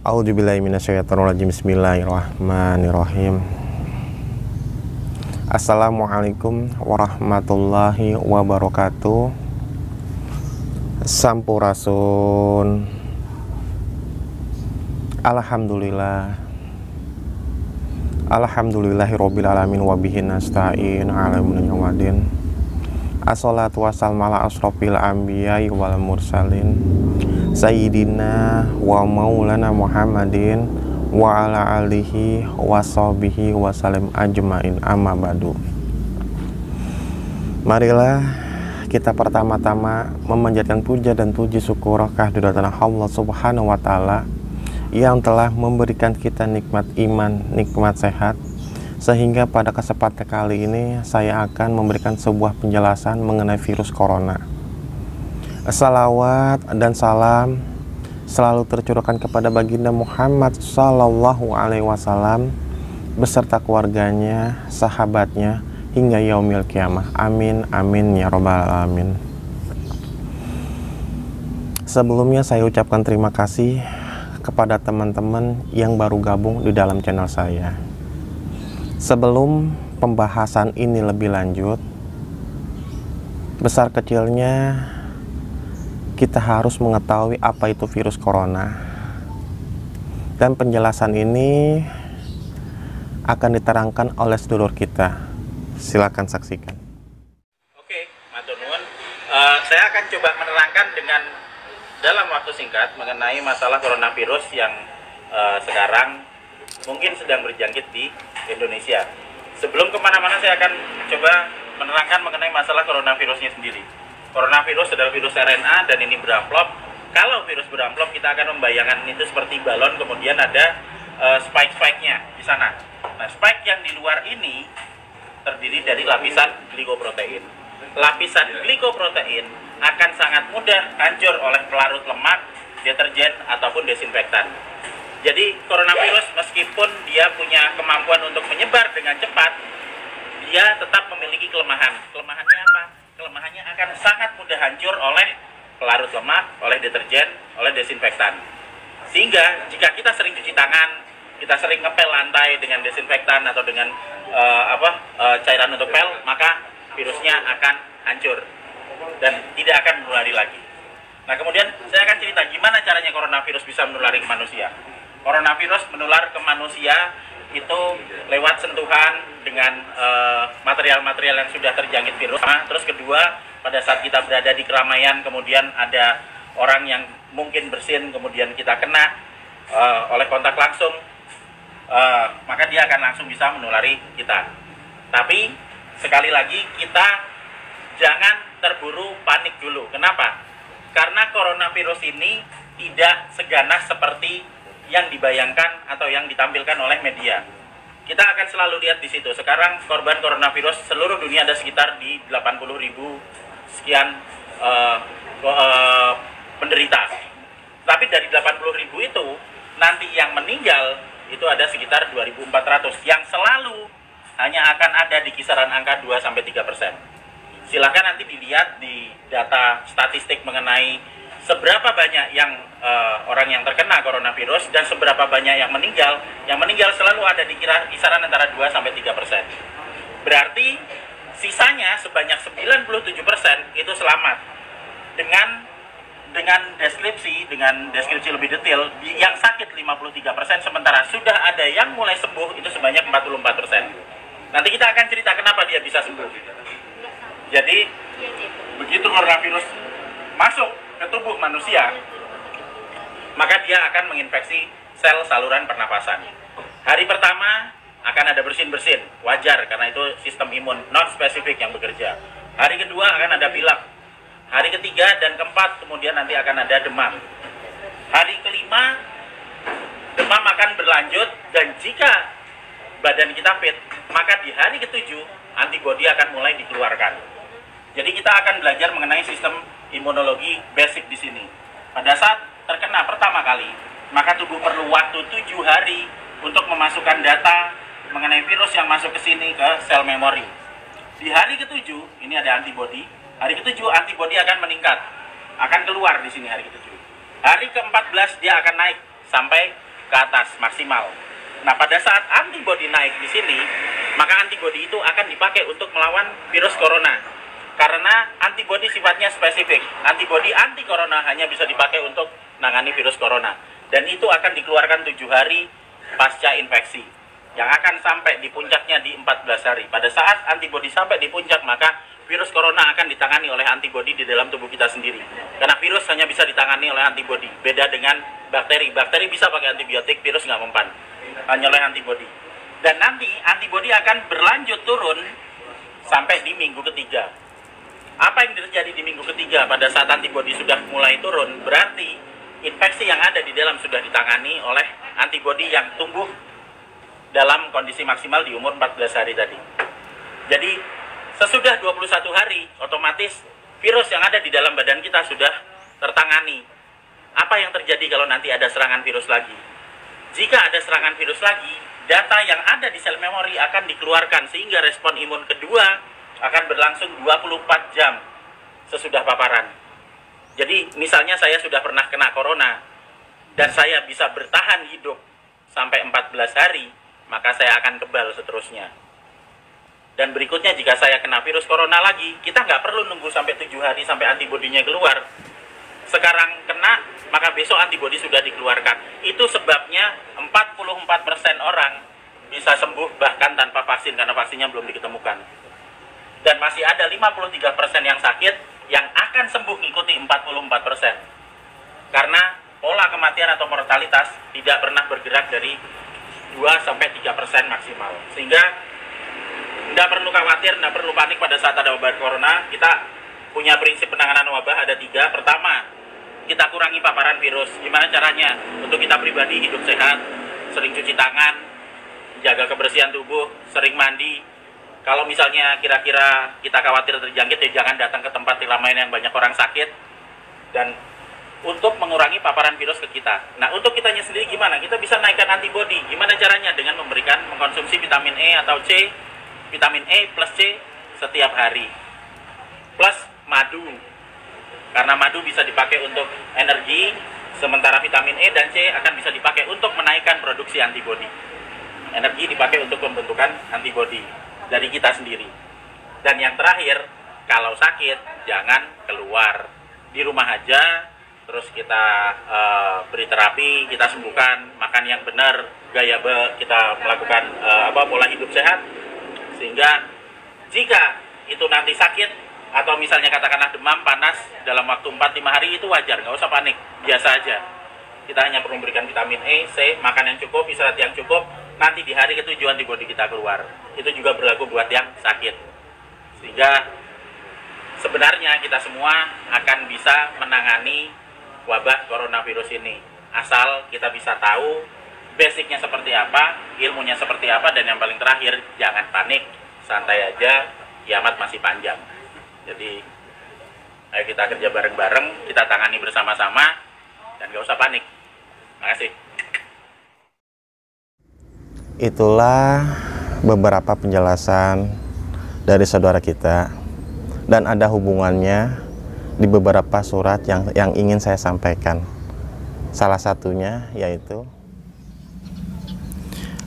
A'udzubillahi minasyaitonirrajim. Bismillahirrahmanirrahim. Assalamualaikum warahmatullahi wabarakatuh. Sampurasun. Alhamdulillah. Alhamdulillahirabbil alamin wa bihi nasta'in 'ala umuri waddin. Assalatu wassalamu ala asrofil anbiya'i wal mursalin Sayyidina wa maulana Muhammadin wa ala alihi wa sahbihi wa salim ajmain, amma ba'du. Marilah kita pertama-tama memanjatkan puja dan puji syukur kehadiran Allah Subhanahu wa Ta'ala yang telah memberikan kita nikmat iman, nikmat sehat, sehingga pada kesempatan kali ini saya akan memberikan sebuah penjelasan mengenai virus corona. Salawat dan salam selalu tercurahkan kepada baginda Muhammad Sallallahu Alaihi Wasallam beserta keluarganya, sahabatnya hingga yaumil kiamah. Amin amin ya robbal alamin. Sebelumnya saya ucapkan terima kasih kepada teman-teman yang baru gabung di dalam channel saya. Sebelum pembahasan ini lebih lanjut, besar kecilnya kita harus mengetahui apa itu virus corona. Dan penjelasan ini akan diterangkan oleh sedulur kita. Silakan saksikan. Oke, matur nuwun. Saya akan coba menerangkan dengan dalam waktu singkat mengenai masalah coronavirus yang sekarang mungkin sedang berjangkit di Indonesia. Sebelum kemana-mana saya akan coba menerangkan mengenai masalah coronavirusnya sendiri. Coronavirus adalah virus RNA dan ini beramplop. Kalau virus beramplop kita akan membayangkan itu seperti balon, kemudian ada spike-spike-nya di sana. Nah, spike yang di luar ini terdiri dari lapisan glikoprotein. Lapisan glikoprotein akan sangat mudah hancur oleh pelarut lemak, deterjen ataupun desinfektan. Jadi coronavirus meskipun dia punya kemampuan untuk menyebar dengan cepat, dia tetap memiliki kelemahan. Kelemahannya apa? Kelemahannya akan sangat mudah hancur oleh pelarut lemak, oleh deterjen, oleh desinfektan. Sehingga jika kita sering cuci tangan, kita sering ngepel lantai dengan desinfektan atau dengan cairan untuk pel, maka virusnya akan hancur dan tidak akan menulari lagi. Nah, kemudian saya akan cerita gimana caranya coronavirus bisa menulari ke manusia. Coronavirus menular ke manusia itu lewat sentuhan dengan material-material yang sudah terjangkit virus. Terus kedua, pada saat kita berada di keramaian, kemudian ada orang yang mungkin bersin, kemudian kita kena oleh kontak langsung, maka dia akan langsung bisa menulari kita. Tapi sekali lagi kita jangan terburu panik dulu. Kenapa? Karena coronavirus ini tidak seganas seperti yang dibayangkan atau yang ditampilkan oleh media. Kita akan selalu lihat di situ. Sekarang korban coronavirus seluruh dunia ada sekitar di 80.000 sekian penderita. Tapi dari 80.000 itu nanti yang meninggal itu ada sekitar 2.400 yang selalu hanya akan ada di kisaran angka 2-3%. Silakan nanti dilihat di data statistik mengenai seberapa banyak yang orang yang terkena coronavirus dan seberapa banyak yang meninggal. Yang meninggal selalu ada di kisaran antara 2-3%. Berarti sisanya sebanyak 97% itu selamat. Dengan deskripsi lebih detail, yang sakit 53%, sementara sudah ada yang mulai sembuh itu sebanyak 44%. Nanti kita akan cerita kenapa dia bisa sembuh. Jadi begitu coronavirus masuk ke tubuh manusia, maka dia akan menginfeksi sel saluran pernapasan. Hari pertama akan ada bersin-bersin, wajar karena itu sistem imun non spesifik yang bekerja. Hari kedua akan ada pilek. Hari ketiga dan keempat kemudian nanti akan ada demam. Hari kelima demam akan berlanjut, dan jika badan kita fit, maka di hari ketujuh antibodi akan mulai dikeluarkan. Jadi kita akan belajar mengenai sistem imunologi basic di sini. Pada saat terkena pertama kali, maka tubuh perlu waktu 7 hari untuk memasukkan data mengenai virus yang masuk ke sini ke sel memori. Di hari ketujuh ini ada antibodi. Hari ketujuh antibodi akan meningkat, akan keluar di sini hari ketujuh. Hari ke-14 dia akan naik sampai ke atas maksimal. Nah, pada saat antibodi naik di sini, maka antibodi itu akan dipakai untuk melawan virus corona. Karena antibodi sifatnya spesifik. Antibodi anti corona hanya bisa dipakai untuk menangani virus corona. Dan itu akan dikeluarkan 7 hari pasca infeksi, yang akan sampai di puncaknya di 14 hari. Pada saat antibodi sampai di puncak, maka virus corona akan ditangani oleh antibodi di dalam tubuh kita sendiri. Karena virus hanya bisa ditangani oleh antibodi. Beda dengan bakteri. Bakteri bisa pakai antibiotik, virus nggak mempan. Hanya oleh antibodi. Dan nanti antibodi akan berlanjut turun sampai di minggu ketiga. Apa yang terjadi di minggu ketiga pada saat antibodi sudah mulai turun? Berarti infeksi yang ada di dalam sudah ditangani oleh antibodi yang tumbuh dalam kondisi maksimal di umur 14 hari tadi. Jadi sesudah 21 hari, otomatis virus yang ada di dalam badan kita sudah tertangani. Apa yang terjadi kalau nanti ada serangan virus lagi? Jika ada serangan virus lagi, data yang ada di sel memori akan dikeluarkan, sehingga respon imun kedua akan berlangsung 24 jam sesudah paparan. Jadi misalnya saya sudah pernah kena corona, dan saya bisa bertahan hidup sampai 14 hari, maka saya akan kebal seterusnya. Dan berikutnya, jika saya kena virus corona lagi, kita nggak perlu nunggu sampai 7 hari sampai antibodinya keluar. Sekarang kena, maka besok antibodi sudah dikeluarkan. Itu sebabnya 44% orang bisa sembuh bahkan tanpa vaksin, karena vaksinnya belum diketemukan. Dan masih ada 53% yang sakit yang akan sembuh mengikuti 44%. Karena pola kematian atau mortalitas tidak pernah bergerak dari 2-3% maksimal. Sehingga tidak perlu khawatir, tidak perlu panik pada saat ada wabah corona. Kita punya prinsip penanganan wabah ada 3. Pertama, kita kurangi paparan virus. Gimana caranya? Untuk kita pribadi hidup sehat, sering cuci tangan, jaga kebersihan tubuh, sering mandi. Kalau misalnya kira-kira kita khawatir terjangkit, ya jangan datang ke tempat keramaian yang banyak orang sakit. Dan untuk mengurangi paparan virus ke kita. Nah, untuk kitanya sendiri gimana? Kita bisa naikkan antibodi. Gimana caranya? Dengan mengkonsumsi vitamin E atau C, vitamin E plus C setiap hari, plus madu, karena madu bisa dipakai untuk energi, sementara vitamin E dan C akan bisa dipakai untuk menaikkan produksi antibodi. Energi dipakai untuk pembentukan antibodi dari kita sendiri. Dan yang terakhir, kalau sakit jangan keluar, di rumah aja, terus kita beri terapi, kita sembuhkan, makan yang benar, gaya kita melakukan pola hidup sehat. Sehingga jika itu nanti sakit, atau misalnya katakanlah demam, panas dalam waktu 4-5 hari, itu wajar, nggak usah panik, biasa aja. Kita hanya perlu memberikan vitamin E, C, makan yang cukup, istirahat yang cukup, nanti di hari ketujuh antibodi kita keluar. Itu juga berlaku buat yang sakit. Sehingga sebenarnya kita semua akan bisa menangani wabah coronavirus ini, asal kita bisa tahu basicnya seperti apa, ilmunya seperti apa, dan yang paling terakhir, jangan panik, santai aja, kiamat masih panjang. Jadi, ayo kita kerja bareng-bareng, kita tangani bersama-sama, dan gak usah panik. Makasih. Itulah beberapa penjelasan dari saudara kita, dan ada hubungannya di beberapa surat yang ingin saya sampaikan. Salah satunya yaitu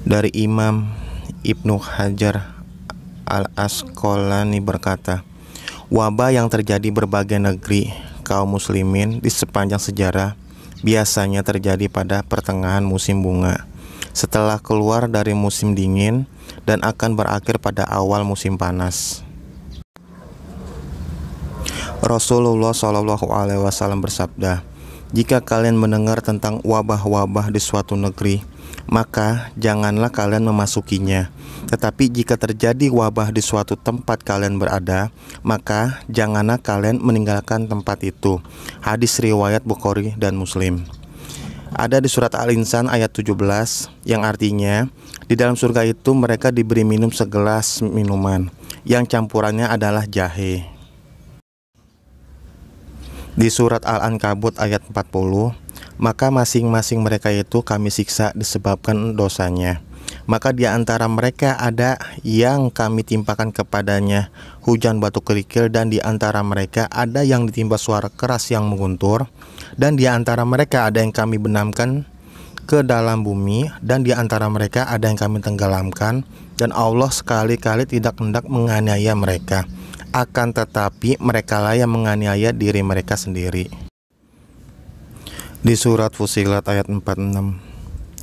dari Imam Ibnu Hajar Al-Asqalani berkata, wabah yang terjadi berbagai negeri kaum muslimin di sepanjang sejarah biasanya terjadi pada pertengahan musim bunga, setelah keluar dari musim dingin, dan akan berakhir pada awal musim panas. Rasulullah SAW bersabda, jika kalian mendengar tentang wabah-wabah di suatu negeri, maka janganlah kalian memasukinya. Tetapi jika terjadi wabah di suatu tempat kalian berada, maka janganlah kalian meninggalkan tempat itu. Hadis riwayat Bukhari dan Muslim. Ada di surat Al-Insan ayat 17 yang artinya, di dalam surga itu mereka diberi minum segelas minuman yang campurannya adalah jahe. Di surat Al-Ankabut ayat 40, maka masing-masing mereka itu kami siksa disebabkan dosanya. Maka di antara mereka ada yang kami timpakan kepadanya hujan batu kerikil, dan di antara mereka ada yang ditimpa suara keras yang mengguntur, dan di antara mereka ada yang kami benamkan ke dalam bumi, dan di antara mereka ada yang kami tenggelamkan, dan Allah sekali-kali tidak hendak menganiaya mereka, akan tetapi merekalah yang menganiaya diri mereka sendiri. Di surat Fussilat ayat 46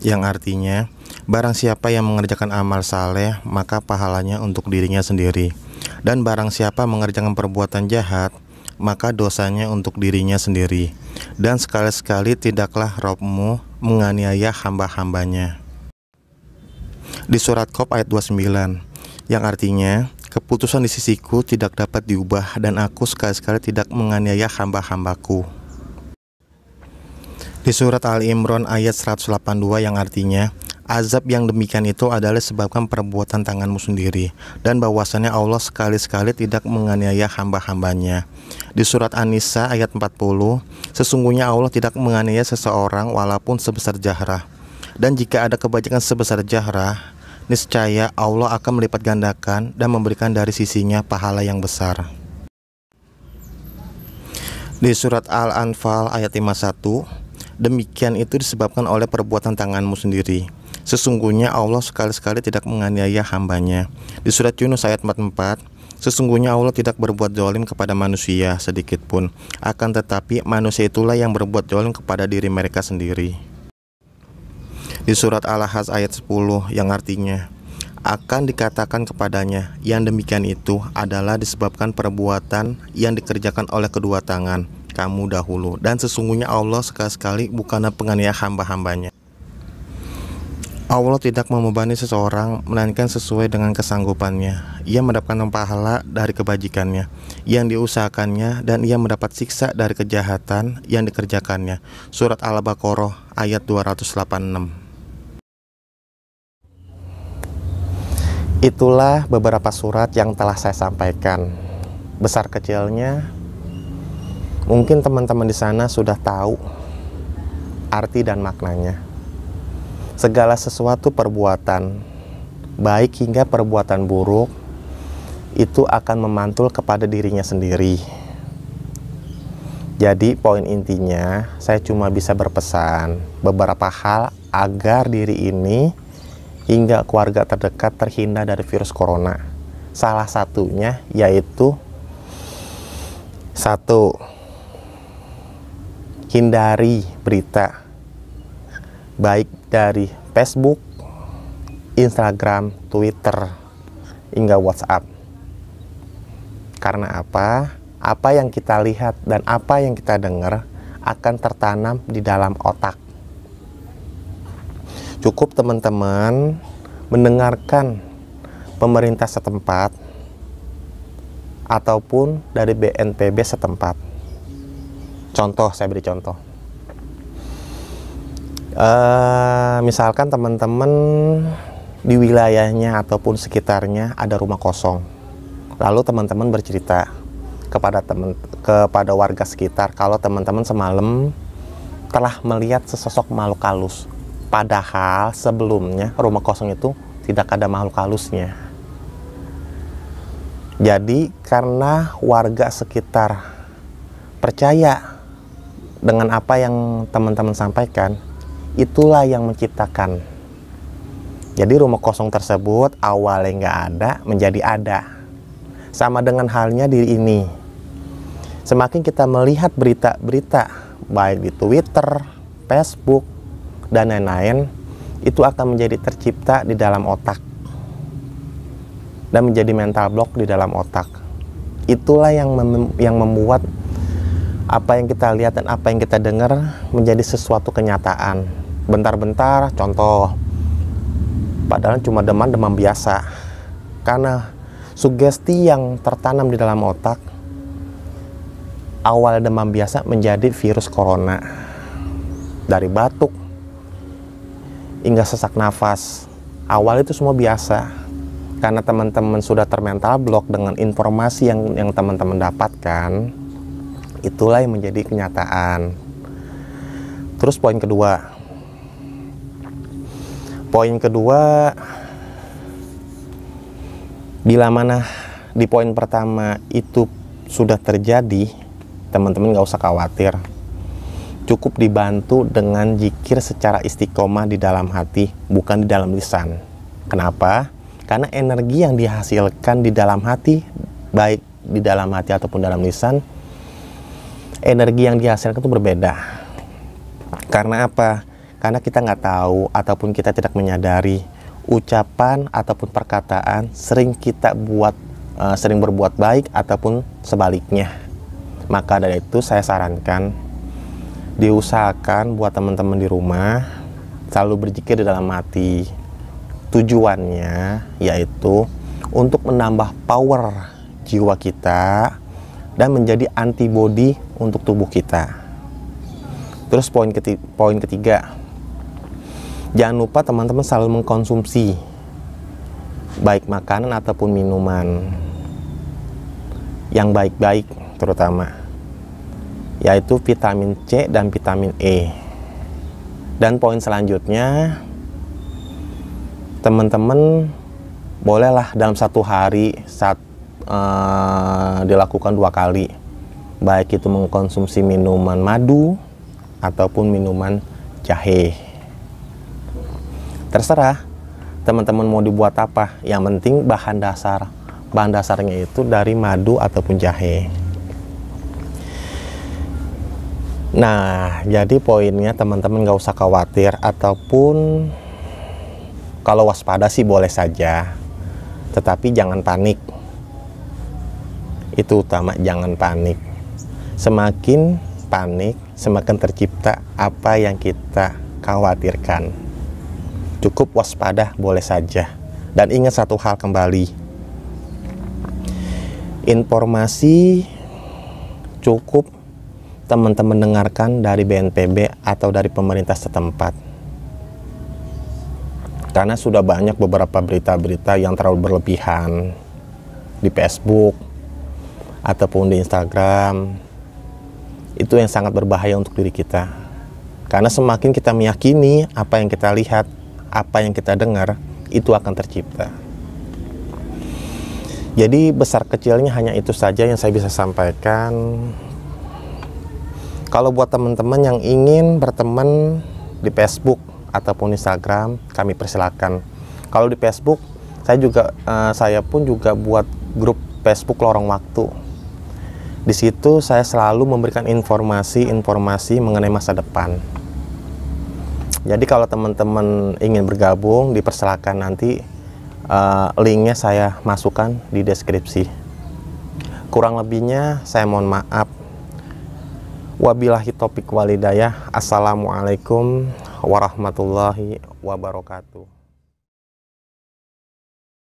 yang artinya, barang siapa yang mengerjakan amal saleh, maka pahalanya untuk dirinya sendiri, dan barang siapa mengerjakan perbuatan jahat, maka dosanya untuk dirinya sendiri. Dan sekali-sekali tidaklah Rabb-Mu menganiaya hamba-hambanya. Di surat Qaf ayat 29 yang artinya, keputusan di sisiku tidak dapat diubah, dan aku sekali-sekali tidak menganiaya hamba-hambaku. Di surat Ali Imran ayat 182 yang artinya, azab yang demikian itu adalah sebabkan perbuatan tanganmu sendiri, dan bahwasannya Allah sekali-sekali tidak menganiaya hamba-hambanya. Di surat An-Nisa ayat 40, sesungguhnya Allah tidak menganiaya seseorang walaupun sebesar jahrah, dan jika ada kebajikan sebesar jahrah, niscaya Allah akan melipat gandakan dan memberikan dari sisinya pahala yang besar. Di surat Al-Anfal ayat 51, demikian itu disebabkan oleh perbuatan tanganmu sendiri. Sesungguhnya Allah sekali-sekali tidak menganiaya hambanya. Di surat Yunus ayat 44, sesungguhnya Allah tidak berbuat zalim kepada manusia sedikit pun, akan tetapi manusia itulah yang berbuat zalim kepada diri mereka sendiri. Di surat Al-Ahzab ayat 10 yang artinya, akan dikatakan kepadanya, yang demikian itu adalah disebabkan perbuatan yang dikerjakan oleh kedua tangan kamu dahulu, dan sesungguhnya Allah sekali-sekali bukanlah penganiaya hamba-hambanya. Allah tidak membebani seseorang melainkan sesuai dengan kesanggupannya. Ia mendapatkan pahala dari kebajikannya yang diusahakannya, dan ia mendapat siksa dari kejahatan yang dikerjakannya. Surat Al-Baqarah ayat 286. Itulah beberapa surat yang telah saya sampaikan. Besar kecilnya mungkin teman-teman di sana sudah tahu arti dan maknanya. Segala sesuatu perbuatan, baik hingga perbuatan buruk, itu akan memantul kepada dirinya sendiri. Jadi poin intinya, saya cuma bisa berpesan beberapa hal agar diri ini hingga keluarga terdekat terhindar dari virus corona. Salah satunya yaitu 1. Hindari berita baik dari Facebook, Instagram, Twitter, hingga WhatsApp. Karena apa? Apa yang kita lihat dan apa yang kita dengar akan tertanam di dalam otak. Cukup teman-teman mendengarkan pemerintah setempat ataupun dari BNPB setempat. Contoh, saya beri contoh. Misalkan teman-teman di wilayahnya ataupun sekitarnya ada rumah kosong, lalu teman-teman bercerita kepada warga sekitar kalau teman-teman semalam telah melihat sesosok makhluk halus, padahal sebelumnya rumah kosong itu tidak ada makhluk halusnya. Jadi karena warga sekitar percaya dengan apa yang teman-teman sampaikan, itulah yang menciptakan. Jadi rumah kosong tersebut awalnya nggak ada menjadi ada. Sama dengan halnya diri ini. Semakin kita melihat berita-berita baik di Twitter, Facebook, dan lain-lain, itu akan menjadi tercipta di dalam otak dan menjadi mental block di dalam otak. Itulah yang membuat apa yang kita lihat dan apa yang kita dengar menjadi sesuatu kenyataan. Bentar-bentar, contoh, Padahal cuma demam biasa. Karena sugesti yang tertanam di dalam otak, awal demam biasa menjadi virus corona. Dari batuk hingga sesak nafas, awal itu semua biasa. Karena teman-teman sudah termental block dengan informasi yang teman-teman dapatkan, itulah yang menjadi kenyataan. Terus poin kedua, bila mana di poin pertama itu sudah terjadi, teman-teman nggak usah khawatir. Cukup dibantu dengan zikir secara istiqomah di dalam hati, bukan di dalam lisan. Kenapa? Karena energi yang dihasilkan di dalam hati, baik di dalam hati ataupun dalam lisan, energi yang dihasilkan itu berbeda. Karena apa? Karena kita nggak tahu ataupun kita tidak menyadari ucapan ataupun perkataan sering berbuat baik ataupun sebaliknya. Maka dari itu saya sarankan diusahakan buat teman-teman di rumah selalu berzikir di dalam hati. Tujuannya yaitu untuk menambah power jiwa kita dan menjadi antibodi untuk tubuh kita. Terus poin ketiga, jangan lupa teman-teman selalu mengkonsumsi baik makanan ataupun minuman yang baik-baik, terutama yaitu vitamin C dan vitamin E. Dan poin selanjutnya, teman-teman bolehlah dalam satu hari dilakukan 2 kali, baik itu mengkonsumsi minuman madu ataupun minuman jahe. Terserah teman-teman mau dibuat apa, yang penting bahan dasarnya itu dari madu ataupun jahe. Nah, jadi poinnya teman-teman gak usah khawatir, ataupun kalau waspada sih boleh saja, tetapi jangan panik. Itu utama, jangan panik. Semakin panik, semakin tercipta apa yang kita khawatirkan. Cukup waspada boleh saja. Dan ingat satu hal kembali, informasi cukup teman-teman dengarkan dari BNPB atau dari pemerintah setempat. Karena sudah banyak beberapa berita-berita yang terlalu berlebihan di Facebook ataupun di Instagram. Itu yang sangat berbahaya untuk diri kita. Karena semakin kita meyakini apa yang kita lihat, apa yang kita dengar, itu akan tercipta. Jadi besar kecilnya hanya itu saja yang saya bisa sampaikan. Kalau buat teman-teman yang ingin berteman di Facebook ataupun Instagram, kami persilakan. Kalau di Facebook, saya pun juga buat grup Facebook Lorong Waktu. Di situ saya selalu memberikan informasi mengenai masa depan. Jadi kalau teman-teman ingin bergabung, dipersilakan, nanti linknya saya masukkan di deskripsi. Kurang lebihnya saya mohon maaf. Wabillahi taufiq walhidayah. Assalamualaikum warahmatullahi wabarakatuh.